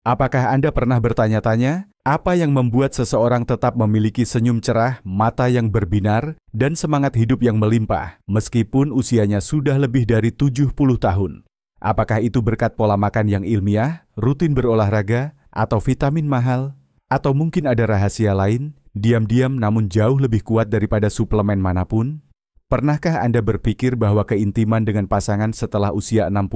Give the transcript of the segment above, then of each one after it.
Apakah Anda pernah bertanya-tanya, apa yang membuat seseorang tetap memiliki senyum cerah, mata yang berbinar, dan semangat hidup yang melimpah, meskipun usianya sudah lebih dari 70 tahun? Apakah itu berkat pola makan yang ilmiah, rutin berolahraga, atau vitamin mahal? Atau mungkin ada rahasia lain, diam-diam namun jauh lebih kuat daripada suplemen manapun? Pernahkah Anda berpikir bahwa keintiman dengan pasangan setelah usia 60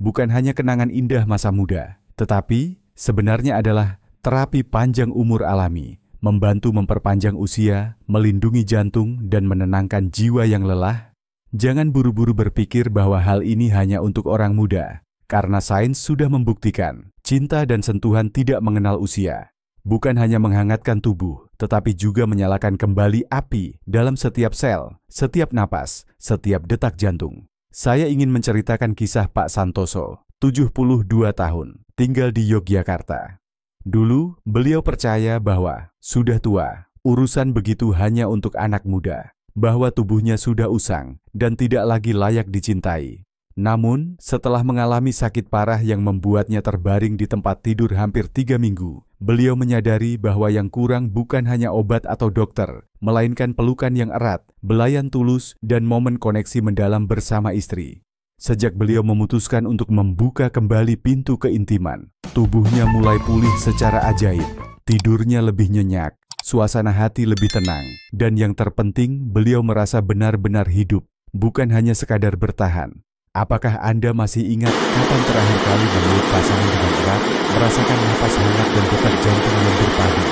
bukan hanya kenangan indah masa muda, tetapi sebenarnya adalah terapi panjang umur alami, membantu memperpanjang usia, melindungi jantung, dan menenangkan jiwa yang lelah? Jangan buru-buru berpikir bahwa hal ini hanya untuk orang muda, karena sains sudah membuktikan cinta dan sentuhan tidak mengenal usia. Bukan hanya menghangatkan tubuh, tetapi juga menyalakan kembali api dalam setiap sel, setiap napas, setiap detak jantung. Saya ingin menceritakan kisah Pak Santoso, 72 tahun, tinggal di Yogyakarta. Dulu, beliau percaya bahwa sudah tua, urusan begitu hanya untuk anak muda, bahwa tubuhnya sudah usang dan tidak lagi layak dicintai. Namun, setelah mengalami sakit parah yang membuatnya terbaring di tempat tidur hampir 3 minggu, beliau menyadari bahwa yang kurang bukan hanya obat atau dokter, melainkan pelukan yang erat, belayan tulus, dan momen koneksi mendalam bersama istri. Sejak beliau memutuskan untuk membuka kembali pintu keintiman, tubuhnya mulai pulih secara ajaib, tidurnya lebih nyenyak, suasana hati lebih tenang, dan yang terpenting beliau merasa benar-benar hidup, bukan hanya sekadar bertahan. Apakah Anda masih ingat kapan terakhir kali memeluk pasangan dengan erat, merasakan napas hangat dan detak jantung yang berpadu?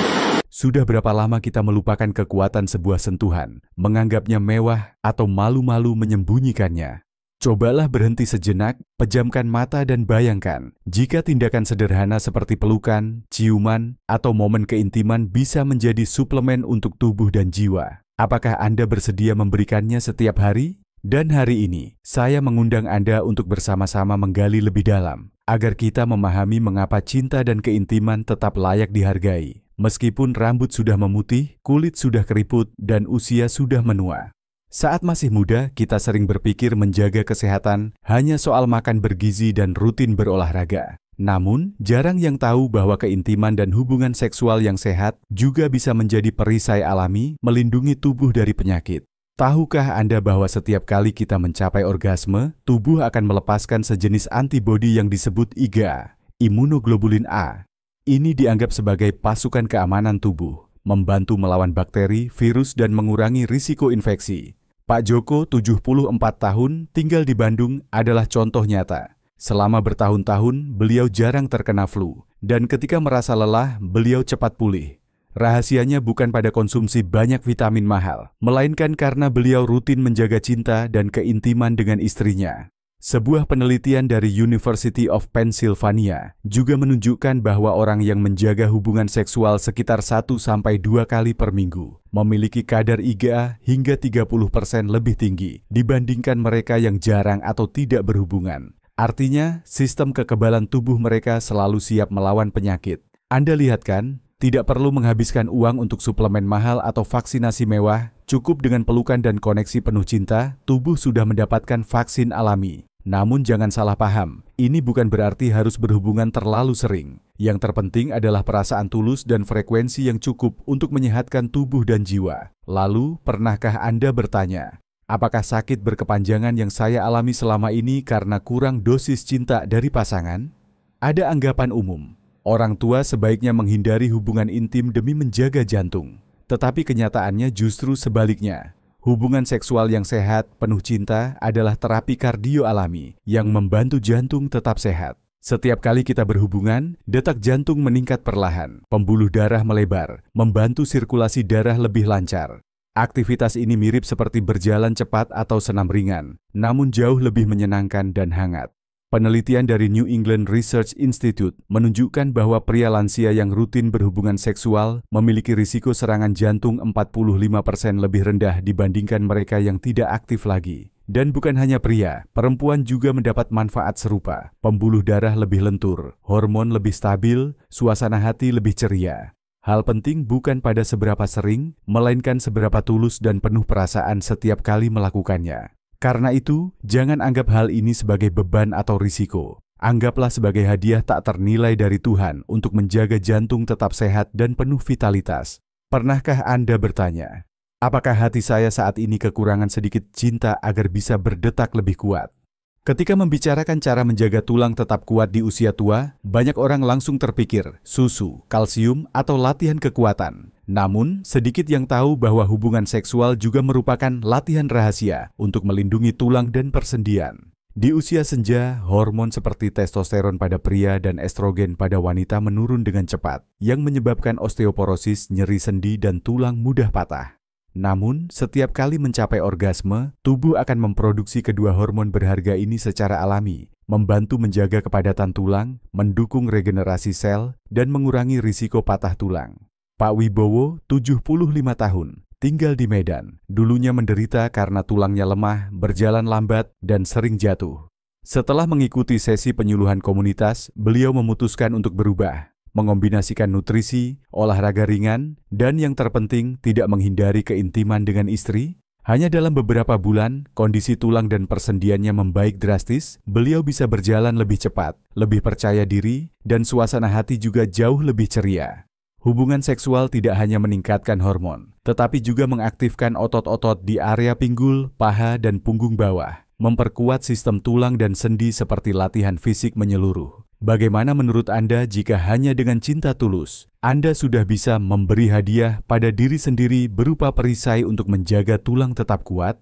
Sudah berapa lama kita melupakan kekuatan sebuah sentuhan, menganggapnya mewah atau malu-malu menyembunyikannya? Cobalah berhenti sejenak, pejamkan mata dan bayangkan, jika tindakan sederhana seperti pelukan, ciuman, atau momen keintiman bisa menjadi suplemen untuk tubuh dan jiwa. Apakah Anda bersedia memberikannya setiap hari? Dan hari ini, saya mengundang Anda untuk bersama-sama menggali lebih dalam, agar kita memahami mengapa cinta dan keintiman tetap layak dihargai, meskipun rambut sudah memutih, kulit sudah keriput, dan usia sudah menua. Saat masih muda, kita sering berpikir menjaga kesehatan hanya soal makan bergizi dan rutin berolahraga. Namun, jarang yang tahu bahwa keintiman dan hubungan seksual yang sehat juga bisa menjadi perisai alami melindungi tubuh dari penyakit. Tahukah Anda bahwa setiap kali kita mencapai orgasme, tubuh akan melepaskan sejenis antibodi yang disebut IgA, imunoglobulin A. Ini dianggap sebagai pasukan keamanan tubuh, membantu melawan bakteri, virus, dan mengurangi risiko infeksi. Pak Joko, 74 tahun, tinggal di Bandung, adalah contoh nyata. Selama bertahun-tahun, beliau jarang terkena flu, dan ketika merasa lelah, beliau cepat pulih. Rahasianya bukan pada konsumsi banyak vitamin mahal, melainkan karena beliau rutin menjaga cinta dan keintiman dengan istrinya. Sebuah penelitian dari University of Pennsylvania juga menunjukkan bahwa orang yang menjaga hubungan seksual sekitar 1-2 kali per minggu memiliki kadar IgA hingga 30% lebih tinggi dibandingkan mereka yang jarang atau tidak berhubungan. Artinya, sistem kekebalan tubuh mereka selalu siap melawan penyakit. Anda lihat kan? Tidak perlu menghabiskan uang untuk suplemen mahal atau vaksinasi mewah, cukup dengan pelukan dan koneksi penuh cinta, tubuh sudah mendapatkan vaksin alami. Namun jangan salah paham, ini bukan berarti harus berhubungan terlalu sering. Yang terpenting adalah perasaan tulus dan frekuensi yang cukup untuk menyehatkan tubuh dan jiwa. Lalu, pernahkah Anda bertanya, apakah sakit berkepanjangan yang saya alami selama ini karena kurang dosis cinta dari pasangan? Ada anggapan umum. Orang tua sebaiknya menghindari hubungan intim demi menjaga jantung. Tetapi kenyataannya justru sebaliknya. Hubungan seksual yang sehat, penuh cinta adalah terapi kardio alami yang membantu jantung tetap sehat. Setiap kali kita berhubungan, detak jantung meningkat perlahan, pembuluh darah melebar, membantu sirkulasi darah lebih lancar. Aktivitas ini mirip seperti berjalan cepat atau senam ringan, namun jauh lebih menyenangkan dan hangat. Penelitian dari New England Research Institute menunjukkan bahwa pria lansia yang rutin berhubungan seksual memiliki risiko serangan jantung 45% lebih rendah dibandingkan mereka yang tidak aktif lagi. Dan bukan hanya pria, perempuan juga mendapat manfaat serupa. Pembuluh darah lebih lentur, hormon lebih stabil, suasana hati lebih ceria. Hal penting bukan pada seberapa sering, melainkan seberapa tulus dan penuh perasaan setiap kali melakukannya. Karena itu, jangan anggap hal ini sebagai beban atau risiko. Anggaplah sebagai hadiah tak ternilai dari Tuhan untuk menjaga jantung tetap sehat dan penuh vitalitas. Pernahkah Anda bertanya, apakah hati saya saat ini kekurangan sedikit cinta agar bisa berdetak lebih kuat? Ketika membicarakan cara menjaga tulang tetap kuat di usia tua, banyak orang langsung terpikir susu, kalsium, atau latihan kekuatan. Namun, sedikit yang tahu bahwa hubungan seksual juga merupakan latihan rahasia untuk melindungi tulang dan persendian. Di usia senja, hormon seperti testosteron pada pria dan estrogen pada wanita menurun dengan cepat, yang menyebabkan osteoporosis, nyeri sendi, dan tulang mudah patah. Namun, setiap kali mencapai orgasme, tubuh akan memproduksi kedua hormon berharga ini secara alami, membantu menjaga kepadatan tulang, mendukung regenerasi sel, dan mengurangi risiko patah tulang. Pak Wibowo, 75 tahun, tinggal di Medan. Dulunya menderita karena tulangnya lemah, berjalan lambat, dan sering jatuh. Setelah mengikuti sesi penyuluhan komunitas, beliau memutuskan untuk berubah. Mengombinasikan nutrisi, olahraga ringan, dan yang terpenting tidak menghindari keintiman dengan istri. Hanya dalam beberapa bulan, kondisi tulang dan persendiannya membaik drastis, beliau bisa berjalan lebih cepat, lebih percaya diri, dan suasana hati juga jauh lebih ceria. Hubungan seksual tidak hanya meningkatkan hormon, tetapi juga mengaktifkan otot-otot di area pinggul, paha, dan punggung bawah, memperkuat sistem tulang dan sendi seperti latihan fisik menyeluruh. Bagaimana menurut Anda jika hanya dengan cinta tulus, Anda sudah bisa memberi hadiah pada diri sendiri berupa perisai untuk menjaga tulang tetap kuat?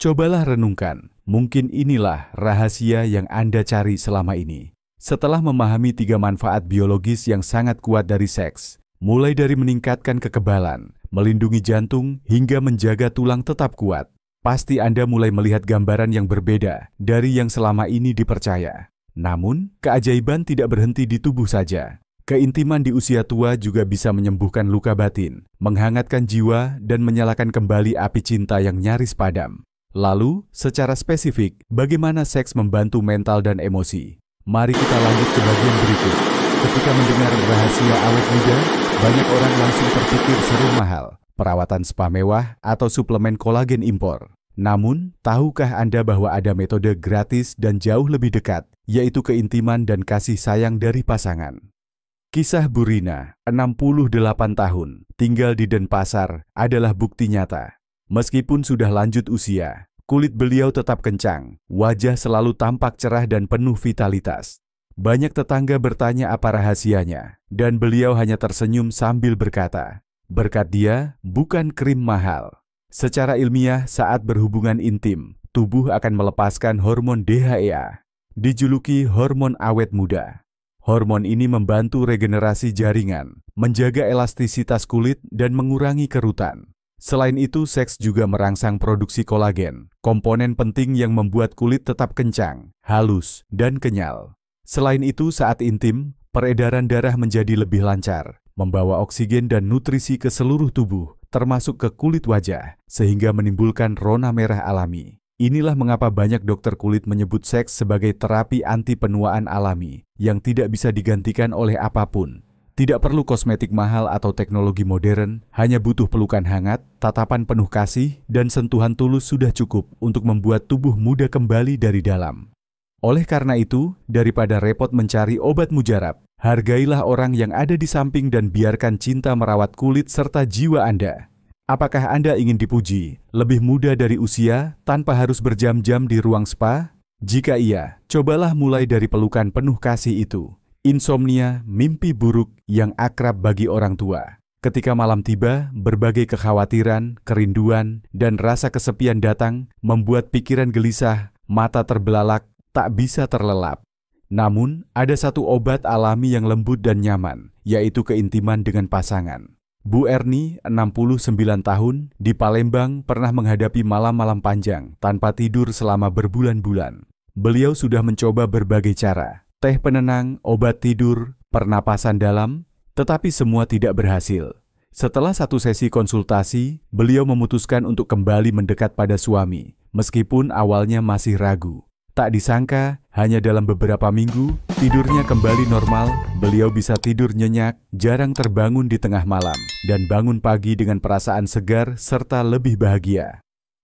Cobalah renungkan, mungkin inilah rahasia yang Anda cari selama ini. Setelah memahami 3 manfaat biologis yang sangat kuat dari seks, mulai dari meningkatkan kekebalan, melindungi jantung, hingga menjaga tulang tetap kuat, pasti Anda mulai melihat gambaran yang berbeda dari yang selama ini dipercaya. Namun, keajaiban tidak berhenti di tubuh saja. Keintiman di usia tua juga bisa menyembuhkan luka batin, menghangatkan jiwa, dan menyalakan kembali api cinta yang nyaris padam. Lalu, secara spesifik, bagaimana seks membantu mental dan emosi? Mari kita lanjut ke bagian berikut. Ketika mendengar rahasia awet muda, banyak orang langsung terpikir serum mahal, perawatan spa mewah, atau suplemen kolagen impor. Namun, tahukah Anda bahwa ada metode gratis dan jauh lebih dekat, yaitu keintiman dan kasih sayang dari pasangan? Kisah Bu Rina, 68 tahun, tinggal di Denpasar, adalah bukti nyata. Meskipun sudah lanjut usia, kulit beliau tetap kencang, wajah selalu tampak cerah dan penuh vitalitas. Banyak tetangga bertanya apa rahasianya, dan beliau hanya tersenyum sambil berkata, "Berkat dia, bukan krim mahal." Secara ilmiah, saat berhubungan intim, tubuh akan melepaskan hormon DHEA, dijuluki hormon awet muda. Hormon ini membantu regenerasi jaringan, menjaga elastisitas kulit, dan mengurangi kerutan. Selain itu, seks juga merangsang produksi kolagen, komponen penting yang membuat kulit tetap kencang, halus, dan kenyal. Selain itu, saat intim, peredaran darah menjadi lebih lancar, membawa oksigen dan nutrisi ke seluruh tubuh, termasuk ke kulit wajah, sehingga menimbulkan rona merah alami. Inilah mengapa banyak dokter kulit menyebut seks sebagai terapi anti penuaan alami yang tidak bisa digantikan oleh apapun. Tidak perlu kosmetik mahal atau teknologi modern, hanya butuh pelukan hangat, tatapan penuh kasih, dan sentuhan tulus sudah cukup untuk membuat tubuh muda kembali dari dalam. Oleh karena itu, daripada repot mencari obat mujarab, hargailah orang yang ada di samping dan biarkan cinta merawat kulit serta jiwa Anda. Apakah Anda ingin dipuji, lebih muda dari usia, tanpa harus berjam-jam di ruang spa? Jika iya, cobalah mulai dari pelukan penuh kasih itu. Insomnia, mimpi buruk yang akrab bagi orang tua. Ketika malam tiba, berbagai kekhawatiran, kerinduan, dan rasa kesepian datang, membuat pikiran gelisah, mata terbelalak, tak bisa terlelap. Namun, ada satu obat alami yang lembut dan nyaman, yaitu keintiman dengan pasangan. Bu Erni, 69 tahun, di Palembang pernah menghadapi malam-malam panjang tanpa tidur selama berbulan-bulan. Beliau sudah mencoba berbagai cara, teh penenang, obat tidur, pernapasan dalam, tetapi semua tidak berhasil. Setelah satu sesi konsultasi, beliau memutuskan untuk kembali mendekat pada suami, meskipun awalnya masih ragu. Tak disangka, hanya dalam beberapa minggu, tidurnya kembali normal, beliau bisa tidur nyenyak, jarang terbangun di tengah malam, dan bangun pagi dengan perasaan segar serta lebih bahagia.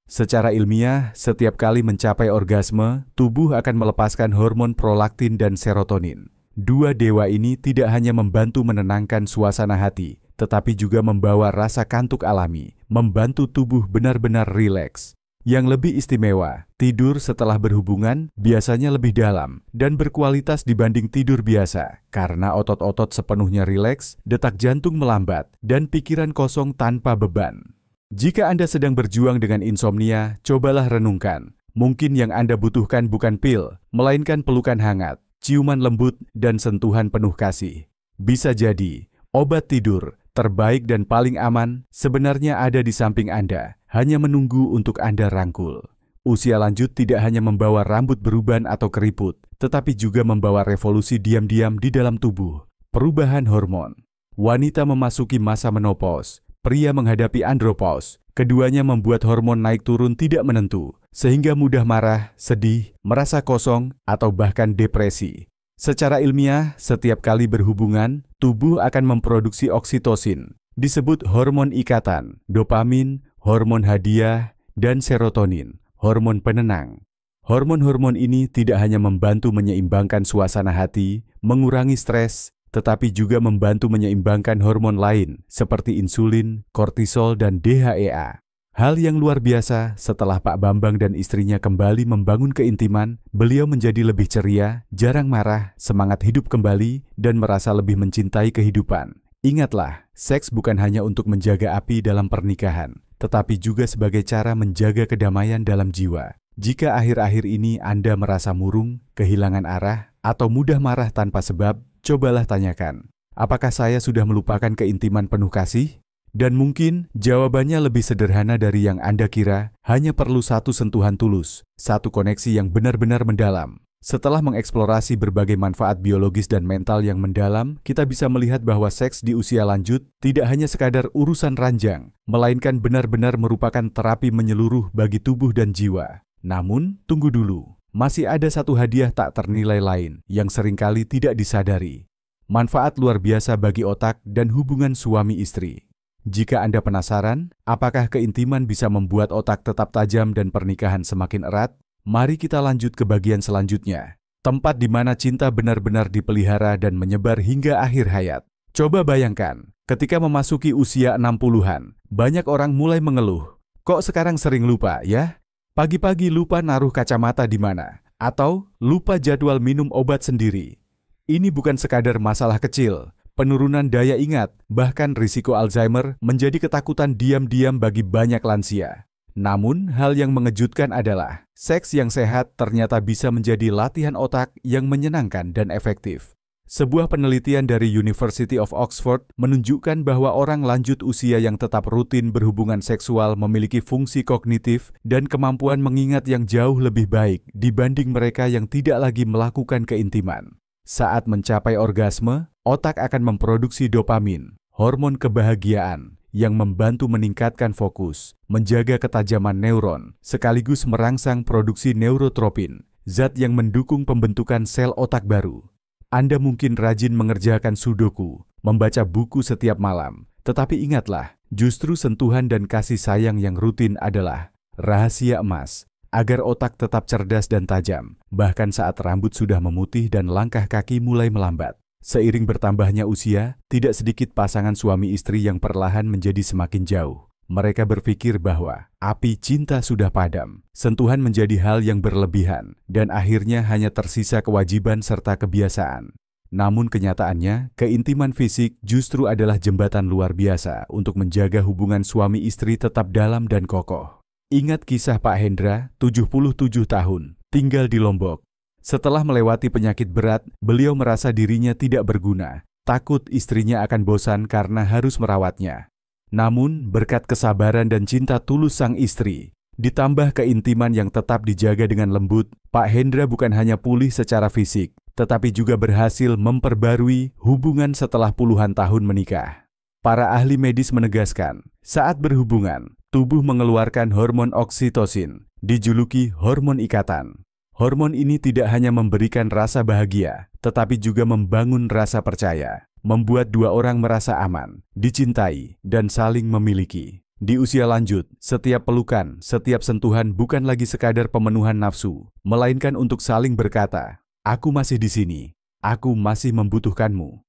Secara ilmiah, setiap kali mencapai orgasme, tubuh akan melepaskan hormon prolaktin dan serotonin. Dua dewa ini tidak hanya membantu menenangkan suasana hati, tetapi juga membawa rasa kantuk alami, membantu tubuh benar-benar rileks. Yang lebih istimewa, tidur setelah berhubungan biasanya lebih dalam dan berkualitas dibanding tidur biasa, karena otot-otot sepenuhnya rileks, detak jantung melambat, dan pikiran kosong tanpa beban. Jika Anda sedang berjuang dengan insomnia, cobalah renungkan. Mungkin yang Anda butuhkan bukan pil, melainkan pelukan hangat, ciuman lembut, dan sentuhan penuh kasih. Bisa jadi, obat tidur terbaik dan paling aman sebenarnya ada di samping Anda, hanya menunggu untuk Anda rangkul. Usia lanjut tidak hanya membawa rambut beruban atau keriput, tetapi juga membawa revolusi diam-diam di dalam tubuh. Perubahan hormon. Wanita memasuki masa menopause. Pria menghadapi andropause, keduanya membuat hormon naik turun tidak menentu, sehingga mudah marah, sedih, merasa kosong, atau bahkan depresi. Secara ilmiah, setiap kali berhubungan, tubuh akan memproduksi oksitosin, disebut hormon ikatan, dopamin, hormon hadiah, dan serotonin, hormon penenang. Hormon-hormon ini tidak hanya membantu menyeimbangkan suasana hati, mengurangi stres, tetapi juga membantu menyeimbangkan hormon lain seperti insulin, kortisol, dan DHEA. Hal yang luar biasa, setelah Pak Bambang dan istrinya kembali membangun keintiman, beliau menjadi lebih ceria, jarang marah, semangat hidup kembali, dan merasa lebih mencintai kehidupan. Ingatlah, seks bukan hanya untuk menjaga api dalam pernikahan, tetapi juga sebagai cara menjaga kedamaian dalam jiwa. Jika akhir-akhir ini Anda merasa murung, kehilangan arah, atau mudah marah tanpa sebab, cobalah tanyakan, apakah saya sudah melupakan keintiman penuh kasih? Dan mungkin jawabannya lebih sederhana dari yang Anda kira, hanya perlu satu sentuhan tulus, satu koneksi yang benar-benar mendalam. Setelah mengeksplorasi berbagai manfaat biologis dan mental yang mendalam, kita bisa melihat bahwa seks di usia lanjut tidak hanya sekadar urusan ranjang, melainkan benar-benar merupakan terapi menyeluruh bagi tubuh dan jiwa. Namun, tunggu dulu. Masih ada satu hadiah tak ternilai lain yang seringkali tidak disadari. Manfaat luar biasa bagi otak dan hubungan suami istri. Jika Anda penasaran, apakah keintiman bisa membuat otak tetap tajam dan pernikahan semakin erat? Mari kita lanjut ke bagian selanjutnya. Tempat di mana cinta benar-benar dipelihara dan menyebar hingga akhir hayat. Coba bayangkan, ketika memasuki usia 60-an, banyak orang mulai mengeluh. Kok sekarang sering lupa ya? Pagi-pagi lupa naruh kacamata di mana, atau lupa jadwal minum obat sendiri. Ini bukan sekadar masalah kecil, penurunan daya ingat, bahkan risiko Alzheimer menjadi ketakutan diam-diam bagi banyak lansia. Namun, hal yang mengejutkan adalah, seks yang sehat ternyata bisa menjadi latihan otak yang menyenangkan dan efektif. Sebuah penelitian dari University of Oxford menunjukkan bahwa orang lanjut usia yang tetap rutin berhubungan seksual memiliki fungsi kognitif dan kemampuan mengingat yang jauh lebih baik dibanding mereka yang tidak lagi melakukan keintiman. Saat mencapai orgasme, otak akan memproduksi dopamin, hormon kebahagiaan, yang membantu meningkatkan fokus, menjaga ketajaman neuron, sekaligus merangsang produksi neurotropin, zat yang mendukung pembentukan sel otak baru. Anda mungkin rajin mengerjakan sudoku, membaca buku setiap malam, tetapi ingatlah, justru sentuhan dan kasih sayang yang rutin adalah rahasia emas, agar otak tetap cerdas dan tajam, bahkan saat rambut sudah memutih dan langkah kaki mulai melambat. Seiring bertambahnya usia, tidak sedikit pasangan suami istri yang perlahan menjadi semakin jauh. Mereka berpikir bahwa api cinta sudah padam, sentuhan menjadi hal yang berlebihan, dan akhirnya hanya tersisa kewajiban serta kebiasaan. Namun kenyataannya, keintiman fisik justru adalah jembatan luar biasa untuk menjaga hubungan suami istri tetap dalam dan kokoh. Ingat kisah Pak Hendra, 77 tahun, tinggal di Lombok. Setelah melewati penyakit berat, beliau merasa dirinya tidak berguna, takut istrinya akan bosan karena harus merawatnya. Namun, berkat kesabaran dan cinta tulus sang istri, ditambah keintiman yang tetap dijaga dengan lembut, Pak Hendra bukan hanya pulih secara fisik, tetapi juga berhasil memperbarui hubungan setelah puluhan tahun menikah. Para ahli medis menegaskan, saat berhubungan, tubuh mengeluarkan hormon oksitosin, dijuluki hormon ikatan. Hormon ini tidak hanya memberikan rasa bahagia, tetapi juga membangun rasa percaya, membuat dua orang merasa aman, dicintai, dan saling memiliki. Di usia lanjut, setiap pelukan, setiap sentuhan bukan lagi sekadar pemenuhan nafsu, melainkan untuk saling berkata, "Aku masih di sini, aku masih membutuhkanmu."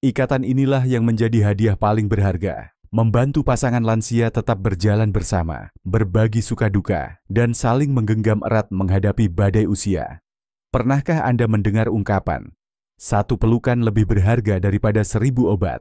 Ikatan inilah yang menjadi hadiah paling berharga, membantu pasangan lansia tetap berjalan bersama, berbagi suka duka, dan saling menggenggam erat menghadapi badai usia. Pernahkah Anda mendengar ungkapan, "Satu pelukan lebih berharga daripada 1000 obat"?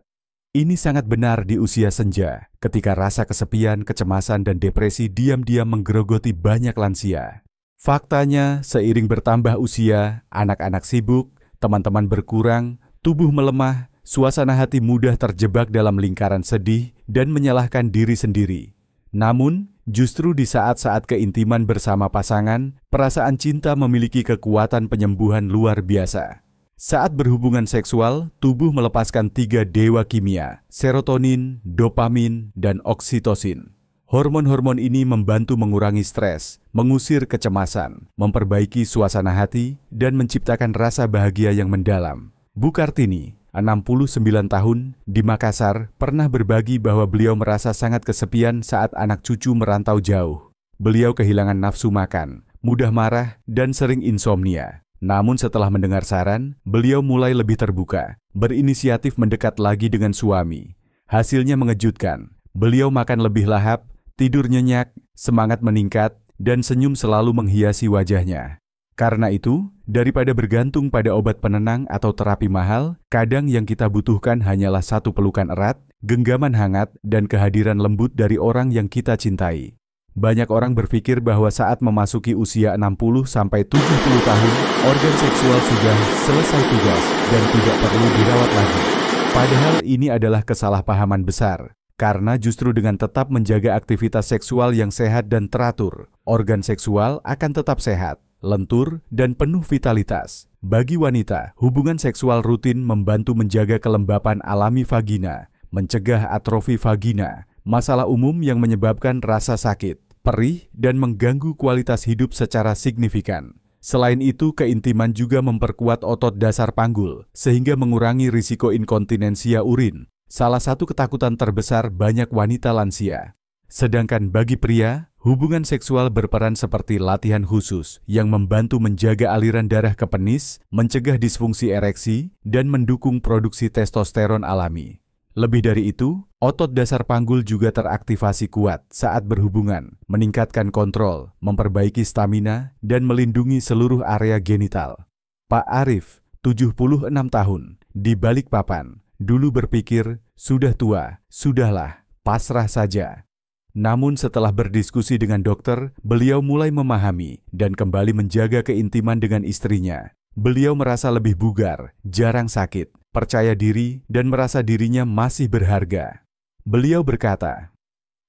Ini sangat benar di usia senja, ketika rasa kesepian, kecemasan, dan depresi diam-diam menggerogoti banyak lansia. Faktanya, seiring bertambah usia, anak-anak sibuk, teman-teman berkurang, tubuh melemah, suasana hati mudah terjebak dalam lingkaran sedih dan menyalahkan diri sendiri. Namun, justru di saat-saat keintiman bersama pasangan, perasaan cinta memiliki kekuatan penyembuhan luar biasa. Saat berhubungan seksual, tubuh melepaskan 3 dewa kimia, serotonin, dopamin, dan oksitosin. Hormon-hormon ini membantu mengurangi stres, mengusir kecemasan, memperbaiki suasana hati, dan menciptakan rasa bahagia yang mendalam. Bu Kartini, 69 tahun, di Makassar, pernah berbagi bahwa beliau merasa sangat kesepian saat anak cucu merantau jauh. Beliau kehilangan nafsu makan, mudah marah, dan sering insomnia. Namun setelah mendengar saran, beliau mulai lebih terbuka, berinisiatif mendekat lagi dengan suami. Hasilnya mengejutkan, beliau makan lebih lahap, tidur nyenyak, semangat meningkat, dan senyum selalu menghiasi wajahnya. Karena itu, daripada bergantung pada obat penenang atau terapi mahal, kadang yang kita butuhkan hanyalah satu pelukan erat, genggaman hangat, dan kehadiran lembut dari orang yang kita cintai. Banyak orang berpikir bahwa saat memasuki usia 60-70 tahun, organ seksual sudah selesai tugas dan tidak perlu dirawat lagi. Padahal ini adalah kesalahpahaman besar, karena justru dengan tetap menjaga aktivitas seksual yang sehat dan teratur, organ seksual akan tetap sehat, lentur, dan penuh vitalitas. Bagi wanita, hubungan seksual rutin membantu menjaga kelembapan alami vagina, mencegah atrofi vagina, masalah umum yang menyebabkan rasa sakit, perih, dan mengganggu kualitas hidup secara signifikan. Selain itu, keintiman juga memperkuat otot dasar panggul, sehingga mengurangi risiko inkontinensia urin, salah satu ketakutan terbesar banyak wanita lansia. Sedangkan bagi pria, hubungan seksual berperan seperti latihan khusus yang membantu menjaga aliran darah ke penis, mencegah disfungsi ereksi, dan mendukung produksi testosteron alami. Lebih dari itu, otot dasar panggul juga teraktivasi kuat saat berhubungan, meningkatkan kontrol, memperbaiki stamina, dan melindungi seluruh area genital. Pak Arif, 76 tahun, di Balikpapan, dulu berpikir, sudah tua, sudahlah, pasrah saja. Namun setelah berdiskusi dengan dokter, beliau mulai memahami dan kembali menjaga keintiman dengan istrinya. Beliau merasa lebih bugar, jarang sakit, percaya diri, dan merasa dirinya masih berharga. Beliau berkata,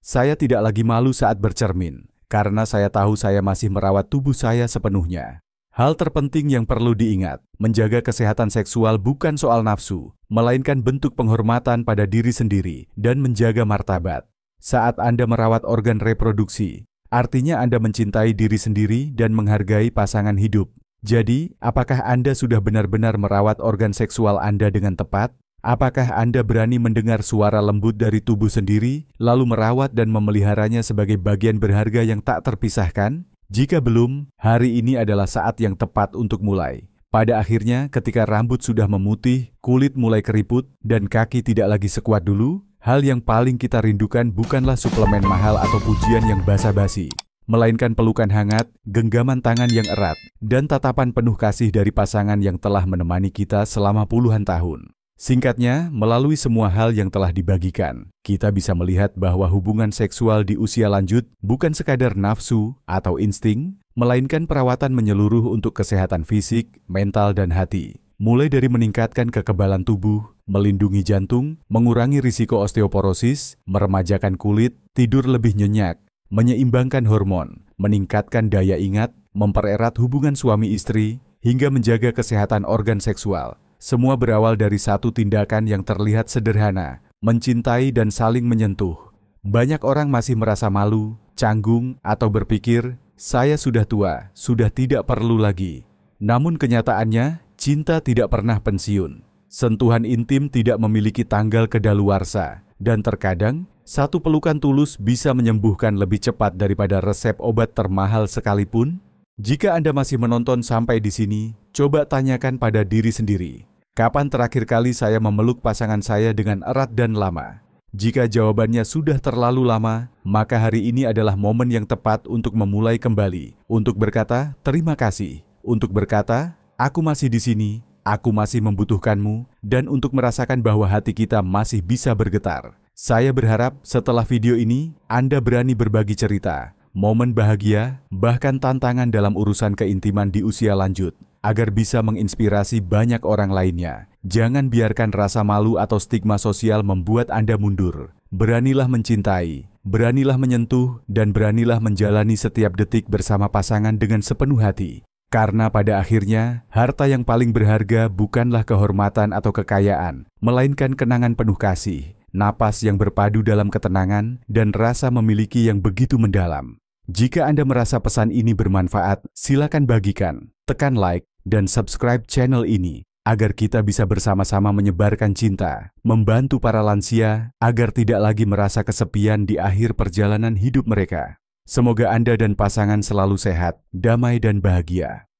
"Saya tidak lagi malu saat bercermin, karena saya tahu saya masih merawat tubuh saya sepenuhnya." Hal terpenting yang perlu diingat, menjaga kesehatan seksual bukan soal nafsu, melainkan bentuk penghormatan pada diri sendiri dan menjaga martabat. Saat Anda merawat organ reproduksi, artinya Anda mencintai diri sendiri dan menghargai pasangan hidup. Jadi, apakah Anda sudah benar-benar merawat organ seksual Anda dengan tepat? Apakah Anda berani mendengar suara lembut dari tubuh sendiri, lalu merawat dan memeliharanya sebagai bagian berharga yang tak terpisahkan? Jika belum, hari ini adalah saat yang tepat untuk mulai. Pada akhirnya, ketika rambut sudah memutih, kulit mulai keriput, dan kaki tidak lagi sekuat dulu, hal yang paling kita rindukan bukanlah suplemen mahal atau pujian yang basa-basi, melainkan pelukan hangat, genggaman tangan yang erat, dan tatapan penuh kasih dari pasangan yang telah menemani kita selama puluhan tahun. Singkatnya, melalui semua hal yang telah dibagikan, kita bisa melihat bahwa hubungan seksual di usia lanjut bukan sekadar nafsu atau insting, melainkan perawatan menyeluruh untuk kesehatan fisik, mental, dan hati. Mulai dari meningkatkan kekebalan tubuh, melindungi jantung, mengurangi risiko osteoporosis, meremajakan kulit, tidur lebih nyenyak, menyeimbangkan hormon, meningkatkan daya ingat, mempererat hubungan suami istri, hingga menjaga kesehatan organ seksual. Semua berawal dari satu tindakan yang terlihat sederhana, mencintai dan saling menyentuh. Banyak orang masih merasa malu, canggung, atau berpikir, saya sudah tua, sudah tidak perlu lagi. Namun kenyataannya, cinta tidak pernah pensiun. Sentuhan intim tidak memiliki tanggal kedaluarsa, dan terkadang, Satu pelukan tulus bisa menyembuhkan lebih cepat daripada resep obat termahal sekalipun? Jika Anda masih menonton sampai di sini, coba tanyakan pada diri sendiri. Kapan terakhir kali saya memeluk pasangan saya dengan erat dan lama? Jika jawabannya sudah terlalu lama, maka hari ini adalah momen yang tepat untuk memulai kembali, untuk berkata terima kasih, untuk berkata aku masih di sini, aku masih membutuhkanmu, dan untuk merasakan bahwa hati kita masih bisa bergetar. Saya berharap setelah video ini, Anda berani berbagi cerita, momen bahagia, bahkan tantangan dalam urusan keintiman di usia lanjut, agar bisa menginspirasi banyak orang lainnya. Jangan biarkan rasa malu atau stigma sosial membuat Anda mundur. Beranilah mencintai, beranilah menyentuh, dan beranilah menjalani setiap detik bersama pasangan dengan sepenuh hati. Karena pada akhirnya, harta yang paling berharga bukanlah kehormatan atau kekayaan, melainkan kenangan penuh kasih, napas yang berpadu dalam ketenangan, dan rasa memiliki yang begitu mendalam. Jika Anda merasa pesan ini bermanfaat, silakan bagikan, tekan like, dan subscribe channel ini, agar kita bisa bersama-sama menyebarkan cinta, membantu para lansia agar tidak lagi merasa kesepian di akhir perjalanan hidup mereka. Semoga Anda dan pasangan selalu sehat, damai dan bahagia.